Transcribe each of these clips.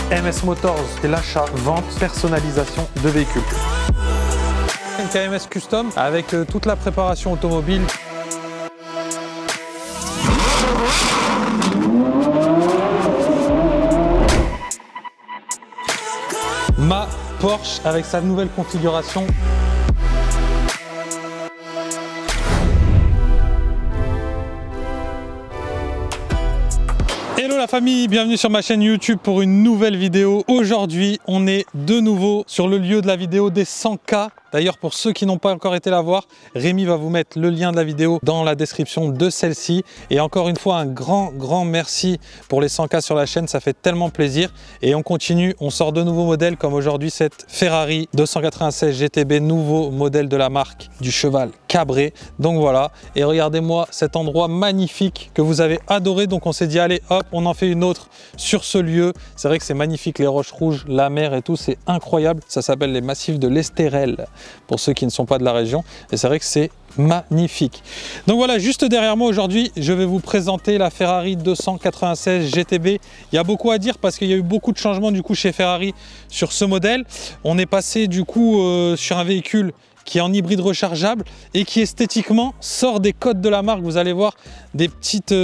MS Motors, c'est l'achat, vente, personnalisation de véhicules. Une KMS Custom avec toute la préparation automobile. Ma Porsche avec sa nouvelle configuration. Hello la famille, bienvenue sur ma chaîne YouTube pour une nouvelle vidéo. Aujourd'hui, on est de nouveau sur le lieu de la vidéo des 100K. D'ailleurs, pour ceux qui n'ont pas encore été la voir, Rémi va vous mettre le lien de la vidéo dans la description de celle-ci. Et encore une fois, un grand merci pour les 100K sur la chaîne, ça fait tellement plaisir. Et on continue, on sort de nouveaux modèles comme aujourd'hui cette Ferrari 296 GTB, nouveau modèle de la marque du cheval cabré. Donc voilà, et regardez-moi cet endroit magnifique que vous avez adoré. Donc on s'est dit, allez hop, on en fait une autre sur ce lieu. C'est vrai que c'est magnifique, les roches rouges, la mer et tout, c'est incroyable. Ça s'appelle les massifs de l'Estérel, pour ceux qui ne sont pas de la région. Et c'est vrai que c'est magnifique. Donc voilà, juste derrière moi aujourd'hui, je vais vous présenter la Ferrari 296 GTB. Il y a beaucoup à dire parce qu'il y a eu beaucoup de changements du coup chez Ferrari sur ce modèle. On est passé du coup sur un véhicule qui est en hybride rechargeable et qui esthétiquement sort des codes de la marque. Vous allez voir des petites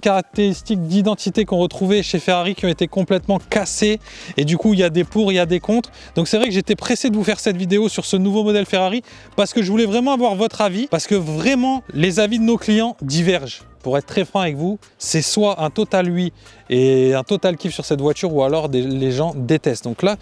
caractéristiques d'identité qu'on retrouvait chez Ferrari qui ont été complètement cassées, et du coup il y a des pour, il y a des contre. Donc c'est vrai que j'étais pressé de vous faire cette vidéo sur ce nouveau modèle Ferrari parce que je voulais vraiment avoir votre avis, parce que vraiment les avis de nos clients divergent. Pour être très franc avec vous, c'est soit un total oui et un total kiff sur cette voiture, ou alors les gens détestent. Donc là,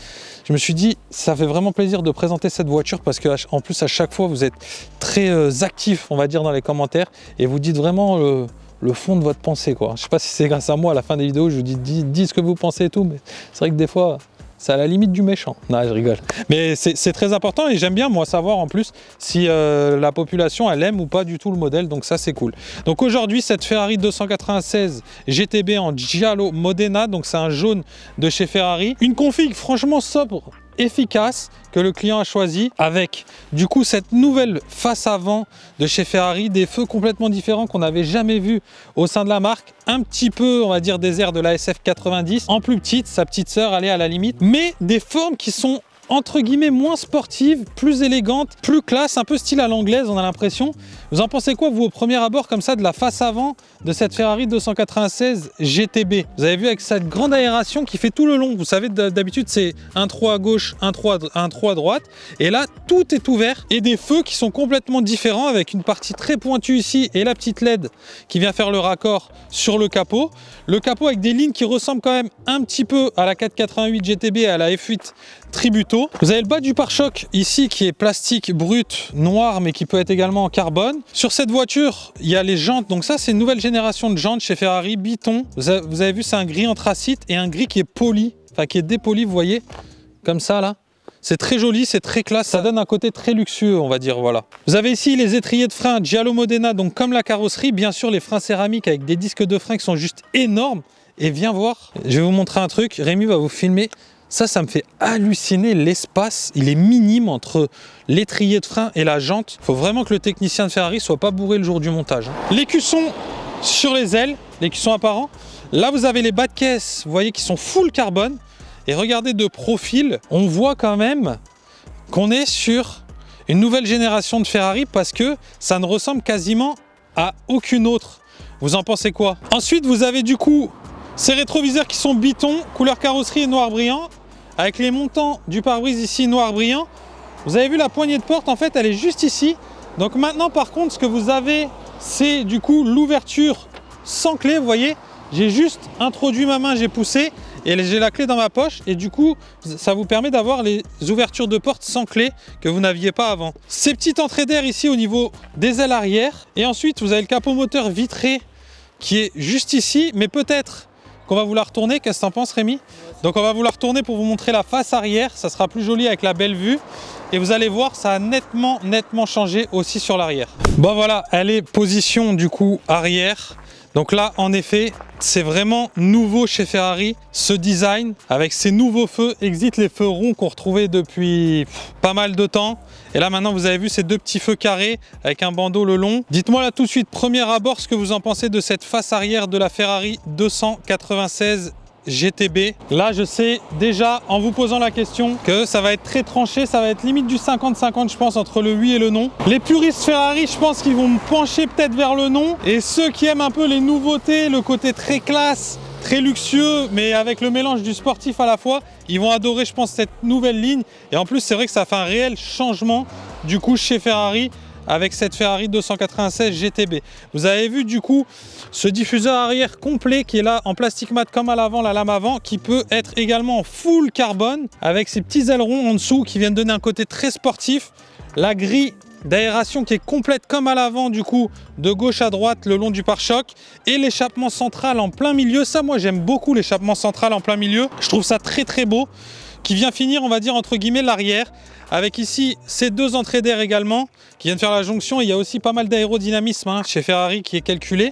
je me suis dit, ça fait vraiment plaisir de présenter cette voiture parce qu'en plus, à chaque fois, vous êtes très actifs, on va dire, dans les commentaires, et vous dites vraiment le fond de votre pensée, quoi. Je sais pas si c'est grâce à moi, à la fin des vidéos, je vous dis ce que vous pensez et tout, mais c'est vrai que des fois, c'est à la limite du méchant. Non, je rigole. Mais c'est très important, et j'aime bien, moi, savoir en plus si la population, elle aime ou pas du tout le modèle. Donc ça, c'est cool. Donc aujourd'hui, cette Ferrari 296 GTB en Giallo Modena, donc c'est un jaune de chez Ferrari. Une config franchement sobre, efficace, que le client a choisi, avec du coup cette nouvelle face avant de chez Ferrari, des feux complètement différents qu'on n'avait jamais vu au sein de la marque, un petit peu on va dire des airs de la SF90 en plus petite, sa petite sœur, allez, à la limite, mais des formes qui sont entre guillemets moins sportives, plus élégantes, plus classe, un peu style à l'anglaise, on a l'impression. Vous en pensez quoi vous au premier abord comme ça de la face avant de cette Ferrari 296 GTB? Vous avez vu avec cette grande aération qui fait tout le long. Vous savez, d'habitude c'est un trou à gauche, un trou à droite, et là tout est ouvert, et des feux qui sont complètement différents avec une partie très pointue ici et la petite LED qui vient faire le raccord sur le capot. Le capot avec des lignes qui ressemblent quand même un petit peu à la 488 GTB et à la F8 Tributo. Vous avez le bas du pare-choc ici qui est plastique brut noir, mais qui peut être également en carbone. Sur cette voiture, il y a les jantes. Donc ça, c'est une nouvelle génération de jantes chez Ferrari, Biton. Vous avez vu, c'est un gris anthracite et un gris qui est poli, enfin qui est dépoli, vous voyez, comme ça là. C'est très joli, c'est très classe, ça donne un côté très luxueux, on va dire, voilà. Vous avez ici les étriers de frein Giallo Modena, donc comme la carrosserie, bien sûr les freins céramiques avec des disques de frein qui sont juste énormes. Et viens voir, je vais vous montrer un truc, Rémi va vous filmer. Ça me fait halluciner, l'espace, il est minime entre l'étrier de frein et la jante. Il faut vraiment que le technicien de Ferrari soit pas bourré le jour du montage. L'écusson sur les ailes, l'écusson apparent. Là, vous avez les bas de caisse, vous voyez, qui sont full carbone. Et regardez de profil, on voit quand même qu'on est sur une nouvelle génération de Ferrari parce que ça ne ressemble quasiment à aucune autre. Vous en pensez quoi? Ensuite, vous avez du coup ces rétroviseurs qui sont Biton, couleur carrosserie et noir brillant, avec les montants du pare-brise ici noir brillant. Vous avez vu la poignée de porte, en fait, elle est juste ici. Donc maintenant, par contre, ce que vous avez, c'est du coup l'ouverture sans clé. Vous voyez, j'ai juste introduit ma main, j'ai poussé, et j'ai la clé dans ma poche, et du coup, ça vous permet d'avoir les ouvertures de porte sans clé que vous n'aviez pas avant. Ces petites entrées d'air ici au niveau des ailes arrière. Et ensuite, vous avez le capot moteur vitré qui est juste ici, mais peut-être qu'on va vous la retourner. Qu'est-ce que t'en penses, Rémi? Donc on va vous la retourner pour vous montrer la face arrière, ça sera plus joli avec la belle vue, et vous allez voir, ça a nettement changé aussi sur l'arrière. Bon voilà, elle est position du coup arrière. Donc là, en effet, c'est vraiment nouveau chez Ferrari, ce design avec ces nouveaux feux. Exit les feux ronds qu'on retrouvait depuis pas mal de temps. Et là maintenant, vous avez vu ces deux petits feux carrés avec un bandeau le long. Dites-moi là tout de suite, premier abord, ce que vous en pensez de cette face arrière de la Ferrari 296 GTB. Là, je sais déjà, en vous posant la question, que ça va être très tranché. Ça va être limite du 50-50, je pense, entre le oui et le non. Les puristes Ferrari, je pense qu'ils vont me pencher peut-être vers le non. Et ceux qui aiment un peu les nouveautés, le côté très classe, très luxueux, mais avec le mélange du sportif à la fois, ils vont adorer, je pense, cette nouvelle ligne. Et en plus, c'est vrai que ça fait un réel changement du coup chez Ferrari avec cette Ferrari 296 GTB. Vous avez vu du coup ce diffuseur arrière complet qui est là en plastique mat comme à l'avant, la lame avant, qui peut être également en full carbone avec ces petits ailerons en dessous qui viennent donner un côté très sportif. La grille d'aération qui est complète comme à l'avant du coup de gauche à droite le long du pare-choc et l'échappement central en plein milieu. Ça, moi j'aime beaucoup l'échappement central en plein milieu, je trouve ça très très beau, qui vient finir, on va dire, entre guillemets l'arrière avec ici ces deux entrées d'air également qui viennent faire la jonction. Il y a aussi pas mal d'aérodynamisme chez Ferrari qui est calculé.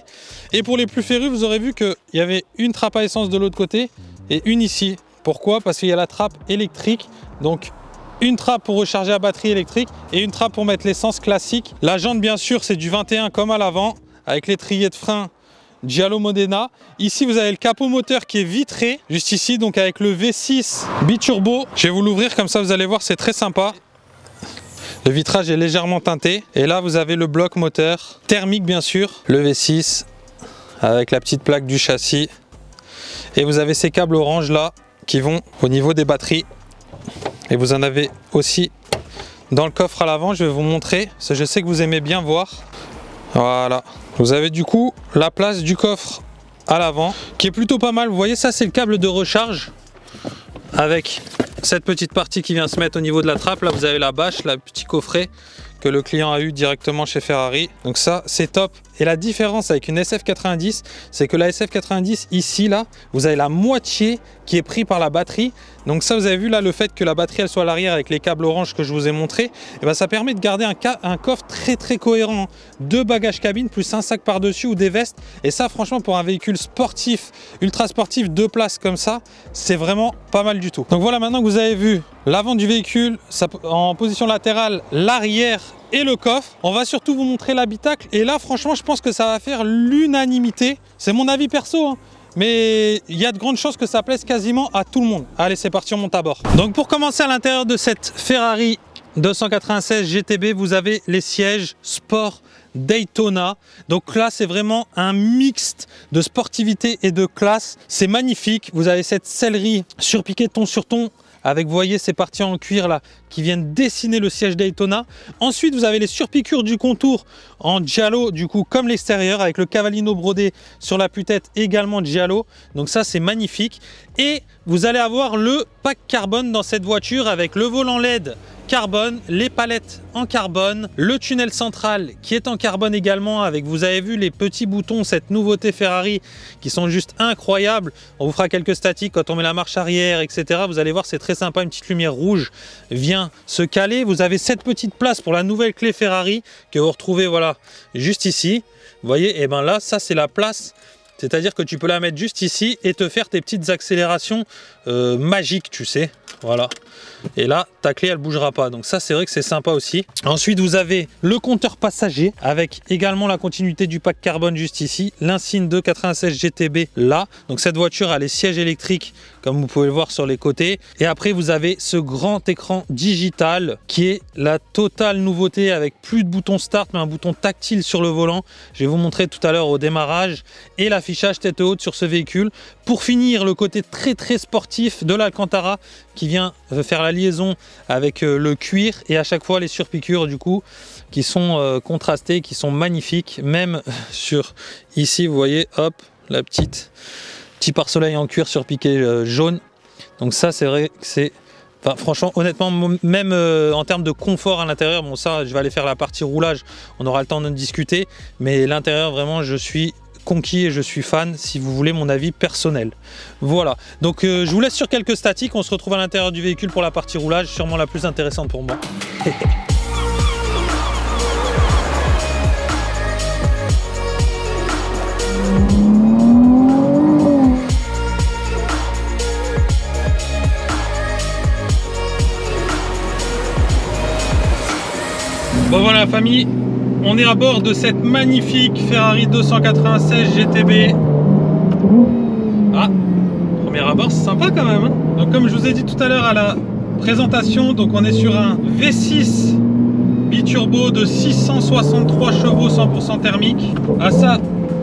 Et pour les plus férus, vous aurez vu qu'il y avait une trappe à essence de l'autre côté et une ici. Pourquoi? Parce qu'il y a la trappe électrique, donc une trappe pour recharger la batterie électrique et une trappe pour mettre l'essence classique. La jante, bien sûr, c'est du 21 comme à l'avant avec l'étrier de frein Giallo Modena. Ici, vous avez le capot moteur qui est vitré, juste ici, donc avec le V6 biturbo. Je vais vous l'ouvrir comme ça, vous allez voir, c'est très sympa. Le vitrage est légèrement teinté. Et là, vous avez le bloc moteur thermique, bien sûr, le V6 avec la petite plaque du châssis. Et vous avez ces câbles orange là qui vont au niveau des batteries. Et vous en avez aussi dans le coffre à l'avant. Je vais vous montrer, parce que je sais que vous aimez bien voir. Voilà. Vous avez du coup la place du coffre à l'avant qui est plutôt pas mal. Vous voyez, ça c'est le câble de recharge avec cette petite partie qui vient se mettre au niveau de la trappe. Là vous avez la bâche, le petit coffret que le client a eu directement chez Ferrari. Donc ça c'est top. Et la différence avec une SF90, c'est que la SF90 ici là, vous avez la moitié qui est pris par la batterie. Donc ça, vous avez vu là le fait que la batterie elle soit à l'arrière avec les câbles orange que je vous ai montré, et ben ça permet de garder un coffre très cohérent. 2 bagages cabine plus un sac par dessus ou des vestes. Et ça franchement pour un véhicule sportif, ultra sportif, 2 places comme ça, c'est vraiment pas mal du tout. Donc voilà, maintenant que vous avez vu l'avant du véhicule en position latérale, l'arrière et le coffre, on va surtout vous montrer l'habitacle. Et là franchement je pense que ça va faire l'unanimité. C'est mon avis perso hein. Mais il y a de grandes chances que ça plaise quasiment à tout le monde. Allez, c'est parti, on monte à bord. Donc pour commencer, à l'intérieur de cette Ferrari 296 GTB, vous avez les sièges sport Daytona. Donc là, c'est vraiment un mixte de sportivité et de classe. C'est magnifique. Vous avez cette sellerie surpiquée ton sur ton avec, vous voyez, ces parties en cuir là qui viennent dessiner le siège Daytona. Ensuite, vous avez les surpiqûres du contour en giallo, du coup, comme l'extérieur, avec le cavallino brodé sur la putette également giallo. Donc ça, c'est magnifique. Et vous allez avoir le pack carbone dans cette voiture avec le volant LED carbone, les palettes en carbone, le tunnel central qui est en carbone également avec, vous avez vu, les petits boutons, cette nouveauté Ferrari qui sont juste incroyables. On vous fera quelques statiques quand on met la marche arrière, etc. Vous allez voir, c'est très sympa, une petite lumière rouge vient se caler. Vous avez cette petite place pour la nouvelle clé Ferrari que vous retrouvez, voilà, juste ici. Vous voyez, et ben là, ça c'est la place. C'est-à-dire que tu peux la mettre juste ici et te faire tes petites accélérations magiques, tu sais. Voilà. Et là, ta clé, elle bougera pas. Donc ça, c'est vrai que c'est sympa aussi. Ensuite, vous avez le compteur passager avec également la continuité du pack carbone juste ici. L'insigne 296 GTB là. Donc cette voiture a les sièges électriques comme vous pouvez le voir sur les côtés. Et après, vous avez ce grand écran digital qui est la totale nouveauté avec plus de bouton start, mais un bouton tactile sur le volant. Je vais vous montrer tout à l'heure au démarrage. Et l'affichage tête haute sur ce véhicule. Pour finir, le côté très sportif de l'Alcantara qui vient faire la liaison avec le cuir et à chaque fois les surpiqûres du coup qui sont contrastées, qui sont magnifiques. Même sur ici, vous voyez, hop, la petit pare-soleil en cuir surpiqué jaune. Donc ça, c'est vrai que c'est... Enfin, franchement, honnêtement, même en termes de confort à l'intérieur, bon ça, je vais aller faire la partie roulage, on aura le temps de discuter, mais l'intérieur, vraiment, je suis conquis et je suis fan, si vous voulez mon avis personnel. Voilà, donc je vous laisse sur quelques statiques, on se retrouve à l'intérieur du véhicule pour la partie roulage, sûrement la plus intéressante pour moi. Bon voilà la famille, on est à bord de cette magnifique Ferrari 296 GTB. Ah, premier lumière à bord, c'est sympa quand même, hein. Donc comme je vous ai dit tout à l'heure à la présentation, donc on est sur un V6 biturbo de 663 chevaux 100% thermique. À ça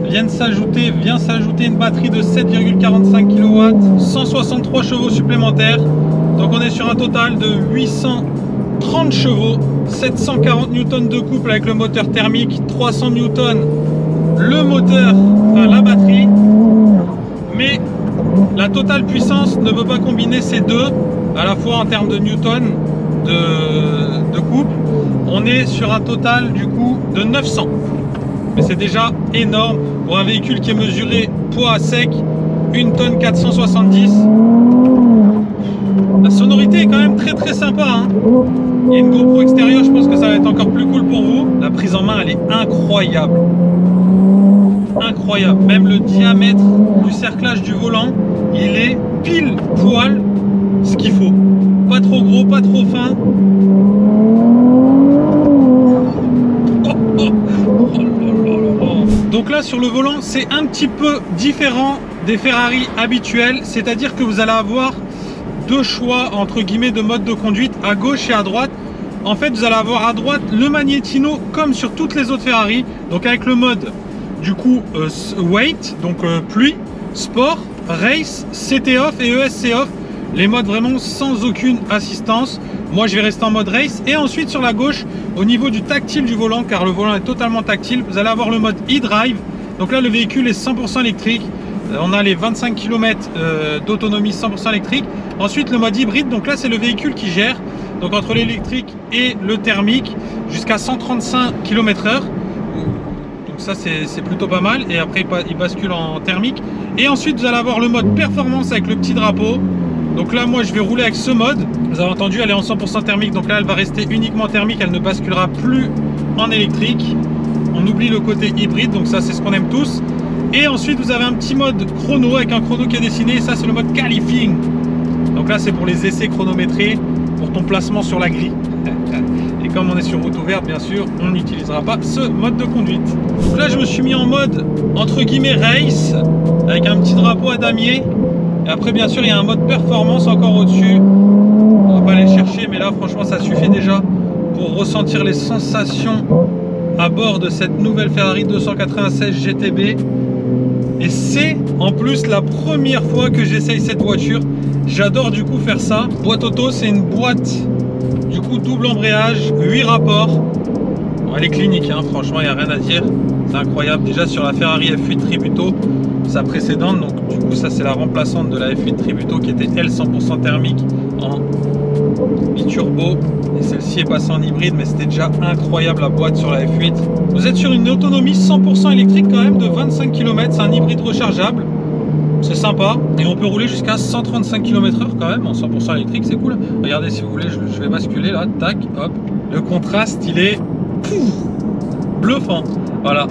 vient s'ajouter une batterie de 7,45 kW, 163 chevaux supplémentaires. Donc on est sur un total de 830 chevaux, 740 Newton de couple avec le moteur thermique, 300 Newton le moteur, enfin la batterie. Mais la totale puissance ne peut pas combiner ces deux, à la fois en termes de Newton de couple. On est sur un total du coup de 900. Mais c'est déjà énorme pour un véhicule qui est mesuré poids à sec, 1 tonne 470. La sonorité est quand même très très sympa, hein. Il y a une GoPro extérieure, je pense que ça va être encore plus cool pour vous. La prise en main, elle est incroyable. Incroyable. Même le diamètre du cerclage du volant, il est pile poil ce qu'il faut. Pas trop gros, pas trop fin. Donc là sur le volant, c'est un petit peu différent des Ferrari habituels, c'est-à-dire que vous allez avoir deux choix entre guillemets de mode de conduite, à gauche et à droite. En fait, vous allez avoir à droite le magnétino comme sur toutes les autres Ferrari, donc avec le mode du coup weight, donc pluie, sport, race, CT off et ESC off, les modes vraiment sans aucune assistance. Moi je vais rester en mode race. Et ensuite sur la gauche, au niveau du tactile du volant, car le volant est totalement tactile, vous allez avoir le mode e-drive. Donc là le véhicule est 100% électrique, on a les 25 km d'autonomie 100% électrique. Ensuite le mode hybride, donc là c'est le véhicule qui gère, donc entre l'électrique et le thermique, jusqu'à 135 km/h. Donc ça c'est plutôt pas mal. Et après il bascule en thermique. Et ensuite vous allez avoir le mode performance avec le petit drapeau. Donc là moi je vais rouler avec ce mode. Vous avez entendu, elle est en 100% thermique, donc là elle va rester uniquement thermique, elle ne basculera plus en électrique. On oublie le côté hybride, donc ça c'est ce qu'on aime tous. Et ensuite vous avez un petit mode chrono avec un chrono qui est dessiné, et ça c'est le mode qualifying. Donc là c'est pour les essais chronométrés, pour ton placement sur la grille. Et comme on est sur route ouverte, bien sûr, on n'utilisera pas ce mode de conduite. Donc là je me suis mis en mode entre guillemets race, avec un petit drapeau à damier. Et après bien sûr il y a un mode performance encore au-dessus. On va pas aller le chercher, mais là franchement ça suffit déjà pour ressentir les sensations à bord de cette nouvelle Ferrari 296 GTB. Et c'est en plus la première fois que j'essaye cette voiture. J'adore du coup faire ça. Boîte auto, c'est une boîte du coup double embrayage, 8 rapports. Bon, elle est clinique, hein, franchement il n'y a rien à dire. C'est incroyable. Déjà sur la Ferrari F8 Tributo, sa précédente, donc du coup ça c'est la remplaçante de la F8 Tributo qui était elle 100% thermique en biturbo, et celle-ci est passée en hybride, mais c'était déjà incroyable la boîte sur la F8. Vous êtes sur une autonomie 100% électrique quand même de 25 km, c'est un hybride rechargeable, c'est sympa, et on peut rouler jusqu'à 135 km/h quand même en 100% électrique, c'est cool. Regardez, si vous voulez, je vais basculer là, tac, hop, le contraste il est bluffant, voilà.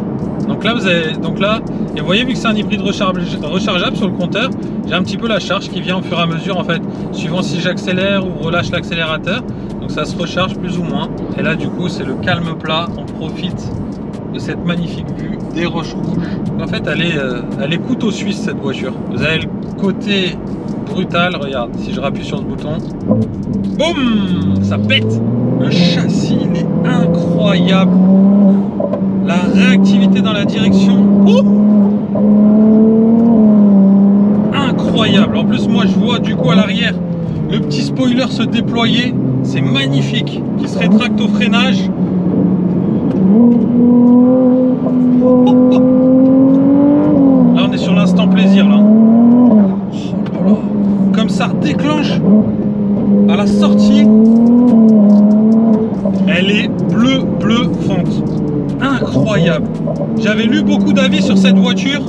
Donc là, et vous voyez, vu que c'est un hybride rechargeable sur le compteur, j'ai un petit peu la charge qui vient au fur et à mesure en fait, suivant si j'accélère ou relâche l'accélérateur. Donc ça se recharge plus ou moins. Et là du coup c'est le calme plat, on profite de cette magnifique vue des roches rouges. En fait elle est couteau suisse cette voiture. Vous avez le côté brutal, regarde, si je rappuie sur ce bouton, boum, ça pète. Le châssis il est incroyable. La réactivité dans la direction, incroyable. En plus moi je vois du coup à l'arrière le petit spoiler se déployer, c'est magnifique, qui se rétracte au freinage. Là on est sur l'instant plaisir là. Oh là là. Comme ça redéclenche à la sortie, elle est bluffante. Incroyable. J'avais lu beaucoup d'avis sur cette voiture,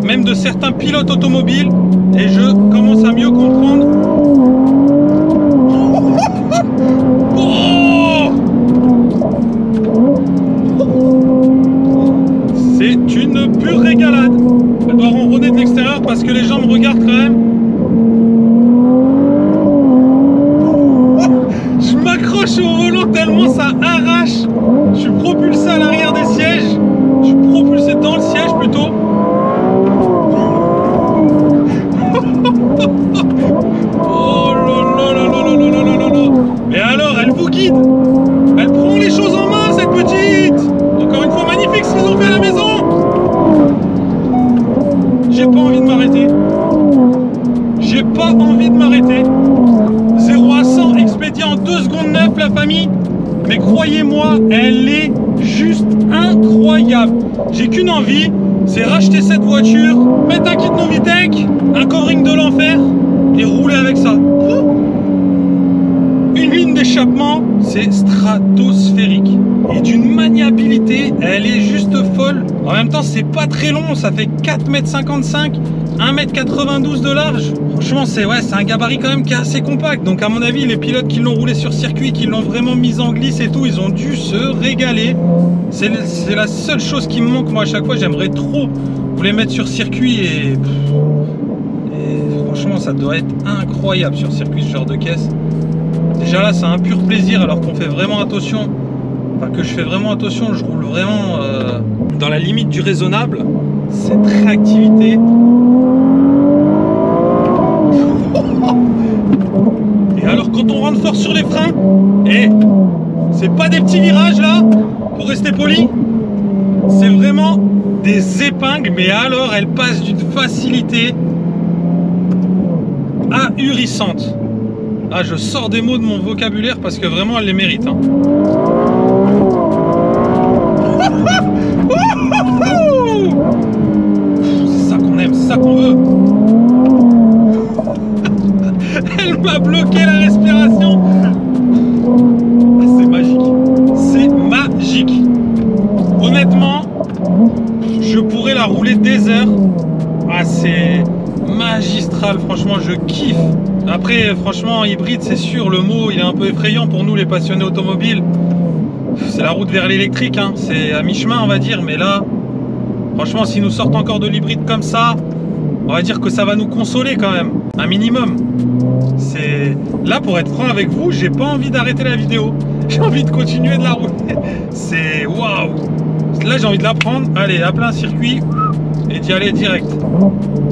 même de certains pilotes automobiles, et je commence à mieux comprendre. Oh, c'est une pure régalade. Elle doit ronronner de l'extérieur parce que les gens me regardent quand même. Je m'accroche au volant tellement ça arrache. Je suis propulsé à l'arrière des sièges. Je suis propulsé dans le siège plutôt. pour guide. Elle prend les choses en main, cette petite. Encore une fois, magnifique ce qu'ils ont fait à la maison. J'ai pas envie de m'arrêter. J'ai pas envie de m'arrêter. 0 à 100 expédié en 2 secondes 9, la famille. Mais croyez-moi, elle est juste incroyable. J'ai qu'une envie, c'est racheter cette voiture, mettre un kit Novitec, un covering de l'enfer et rouler avec ça. Une ligne d'échappement, c'est stratosphérique. Et d'une maniabilité, elle est juste folle. En même temps, c'est pas très long, ça fait 4,55 m, 1,92 m de large. Franchement, c'est un gabarit quand même qui est assez compact. Donc à mon avis, les pilotes qui l'ont roulé sur circuit, qui l'ont vraiment mise en glisse et tout, ils ont dû se régaler. C'est la seule chose qui me manque, moi, à chaque fois. J'aimerais trop vous les mettre sur circuit et franchement, ça doit être incroyable sur circuit, ce genre de caisse. Déjà là, c'est un pur plaisir, alors qu'on fait vraiment attention. Enfin, que je fais vraiment attention, je roule vraiment dans la limite du raisonnable. Cette réactivité. Et alors, quand on rentre fort sur les freins, c'est pas des petits virages là, pour rester poli. C'est vraiment des épingles, mais alors elle passe d'une facilité ahurissante. Ah, je sors des mots de mon vocabulaire parce que vraiment elle les mérite. Hein. C'est ça qu'on aime, c'est ça qu'on veut. Elle m'a bloqué la respiration. Ah, c'est magique. C'est magique. Honnêtement, je pourrais la rouler des heures. Ah, c'est magistral, franchement, je kiffe. Après, franchement, hybride, c'est sûr, le mot, il est un peu effrayant pour nous, les passionnés automobiles. C'est la route vers l'électrique, hein. C'est à mi-chemin, on va dire. Mais là, franchement, s'ils nous sortent encore de l'hybride comme ça, on va dire que ça va nous consoler quand même, un minimum. C'est là, pour être franc avec vous, j'ai pas envie d'arrêter la vidéo. J'ai envie de continuer de la rouler. C'est waouh. Là, j'ai envie de la prendre, allez, à plein circuit et d'y aller direct.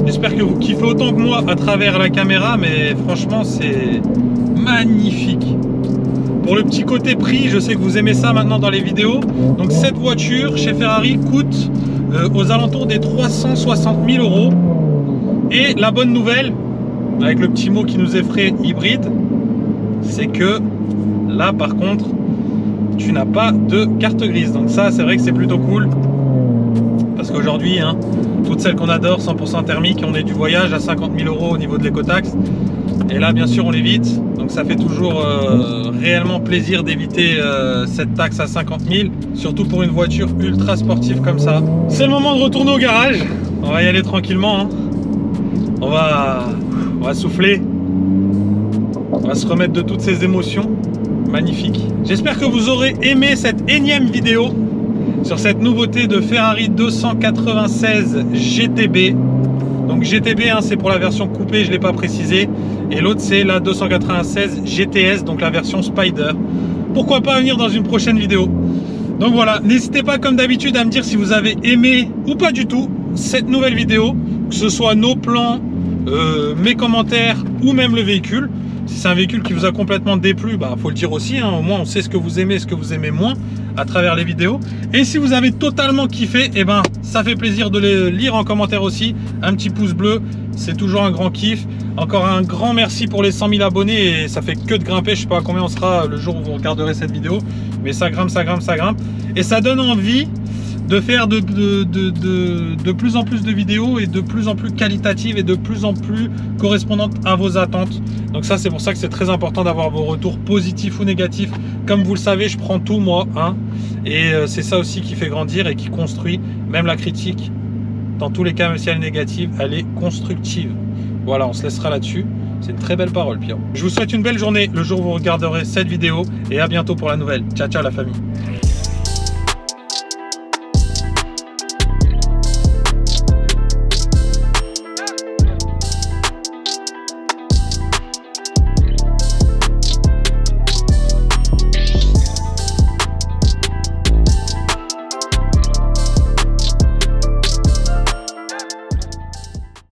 J'espère que vous kiffez autant que moi à travers la caméra, mais franchement, c'est magnifique. Pour le petit côté prix, je sais que vous aimez ça maintenant dans les vidéos. Donc cette voiture chez Ferrari coûte aux alentours des 360 000 €. Et la bonne nouvelle, avec le petit mot qui nous effraie, hybride, c'est que là par contre, tu n'as pas de carte grise. Donc ça, c'est vrai que c'est plutôt cool. Parce qu'aujourd'hui, hein, toutes celles qu'on adore, 100% thermique, on est du voyage à 50 000 € au niveau de l'écotaxe. Et là, bien sûr, on l'évite. Donc ça fait toujours réellement plaisir d'éviter cette taxe à 50 000. Surtout pour une voiture ultra sportive comme ça. C'est le moment de retourner au garage. On va y aller tranquillement. Hein. On va souffler. On va se remettre de toutes ces émotions. Magnifique. J'espère que vous aurez aimé cette énième vidéo sur cette nouveauté de Ferrari 296 GTB. Donc GTB, hein, c'est pour la version coupée, je ne l'ai pas précisé. Et l'autre, c'est la 296 GTS, donc la version Spider. Pourquoi pas venir dans une prochaine vidéo. Donc voilà, n'hésitez pas comme d'habitude à me dire si vous avez aimé ou pas du tout cette nouvelle vidéo, que ce soit nos plans, mes commentaires ou même le véhicule. Si c'est un véhicule qui vous a complètement déplu, bah faut le dire aussi, hein, au moins on sait ce que vous aimez, ce que vous aimez moins à travers les vidéos. Et si vous avez totalement kiffé, et ben ça fait plaisir de les lire en commentaire aussi. Un petit pouce bleu, c'est toujours un grand kiff. Encore un grand merci pour les 100 000 abonnés et ça fait que de grimper. Je sais pas à combien on sera le jour où vous regarderez cette vidéo, mais ça grimpe, ça grimpe, ça grimpe. Et ça donne envie de faire de plus en plus de vidéos et de plus en plus qualitatives et de plus en plus correspondantes à vos attentes. Donc ça, c'est pour ça que c'est très important d'avoir vos retours positifs ou négatifs. Comme vous le savez, je prends tout moi, hein, et c'est ça aussi qui fait grandir et qui construit. Même la critique, dans tous les cas, même si elle est négative, elle est constructive. Voilà, on se laissera là-dessus. C'est une très belle parole, Pierre. Je vous souhaite une belle journée le jour où vous regarderez cette vidéo et à bientôt pour la nouvelle. Ciao, ciao la famille.